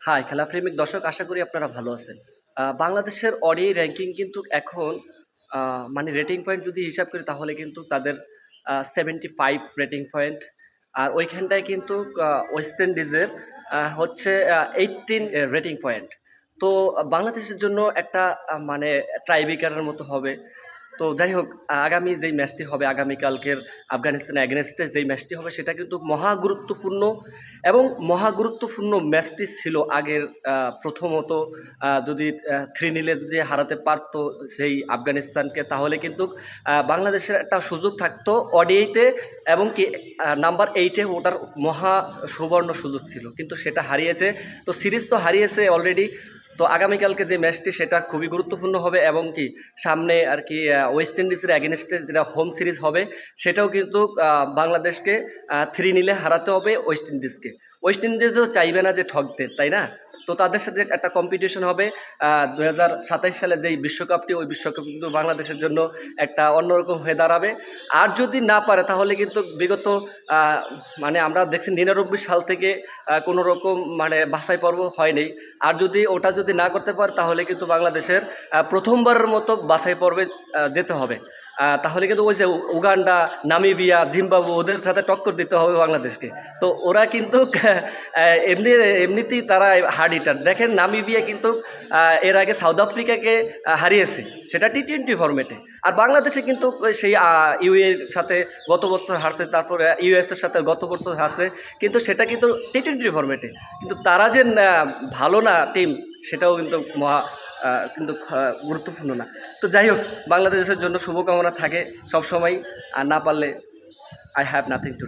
High খেলাপ্রেমিক দর্শক, আশা করি আপনারা ভালো আছেন। বাংলাদেশের ওডিআই র্যাঙ্কিং কিন্তু এখন মানে রেটিং পয়েন্ট যদি হিসাব করি তাহলে কিন্তু তাদের 75 রেটিং পয়েন্ট। আর ওইখানটায় কিন্তু ওয়েস্ট ইন্ডিজের হচ্ছে 18 রেটিং পয়েন্ট। তো বাংলাদেশের জন্য একটা মানে ট্রাইব্রেকারের মতো হবে। তো যাই হোক, আগামী যেই ম্যাচটি হবে আগামীকালকের আফগানিস্তানের এগেনস্টে যেই ম্যাচটি হবে সেটা কিন্তু মহা গুরুত্বপূর্ণ এবং মহা গুরুত্বপূর্ণ ম্যাচটি ছিল আগের। প্রথমত যদি 3-0 যদি হারাতে পারতো সেই আফগানিস্তানকে তাহলে কিন্তু বাংলাদেশের একটা সুযোগ থাকতো ওডিআইতে এবং কি নাম্বার 8-এ ওটার মহা সুবর্ণ সুযোগ ছিল, কিন্তু সেটা হারিয়েছে। তো সিরিজ তো হারিয়েছে অলরেডি। তো আগামীকালকে যে ম্যাচটি সেটা খুবই গুরুত্বপূর্ণ হবে এবং কি সামনে আর কি ওয়েস্ট ইন্ডিজের অ্যাগেনস্টে যেটা হোম সিরিজ হবে সেটাও কিন্তু বাংলাদেশকে 3-0 হারাতে হবে ওয়েস্ট ইন্ডিজকে। ওয়েস্ট ইন্ডিজও চাইবে না যে ঠকতে, তাই না? তো তাদের সাথে একটা কম্পিটিশন হবে। 2027 সালে যেই বিশ্বকাপটি, ওই বিশ্বকাপ কিন্তু বাংলাদেশের জন্য একটা অন্যরকম হয়ে দাঁড়াবে। আর যদি না পারে তাহলে কিন্তু বিগত মানে আমরা দেখছি 99 সাল থেকে কোনো রকম মানে বাছাই পর্ব হয়নি। আর যদি ওটা যদি না করতে পারে তাহলে কিন্তু বাংলাদেশের প্রথমবারের মতো বাছাই পর্বে যেতে হবে। তাহলে কিন্তু ওই যে উগান্ডা, নামিবিয়া, জিম্বাবু ওদের সাথে টক্কর দিতে হবে বাংলাদেশকে। তো ওরা কিন্তু এমনিতেই তারা হার্ড হিটার। দেখেন নামিবিয়া কিন্তু এর আগে সাউথ আফ্রিকাকে হারিয়েছে, সেটা টি-20 ফরম্যাটে। আর বাংলাদেশে কিন্তু সেই ইউএর সাথে গত বছর হারছে, তারপরে ইউএসের সাথে গত বছর হারছে, কিন্তু সেটা কিন্তু টি-20 ফরম্যাটে। কিন্তু তারা যে ভালো না টিম সেটাও কিন্তু কিন্তু গুরুত্বপূর্ণ না। তো যাই হোক, বাংলাদেশের জন্য শুভকামনা থাকে সবসময়। আর না পারলে I have nothing to do.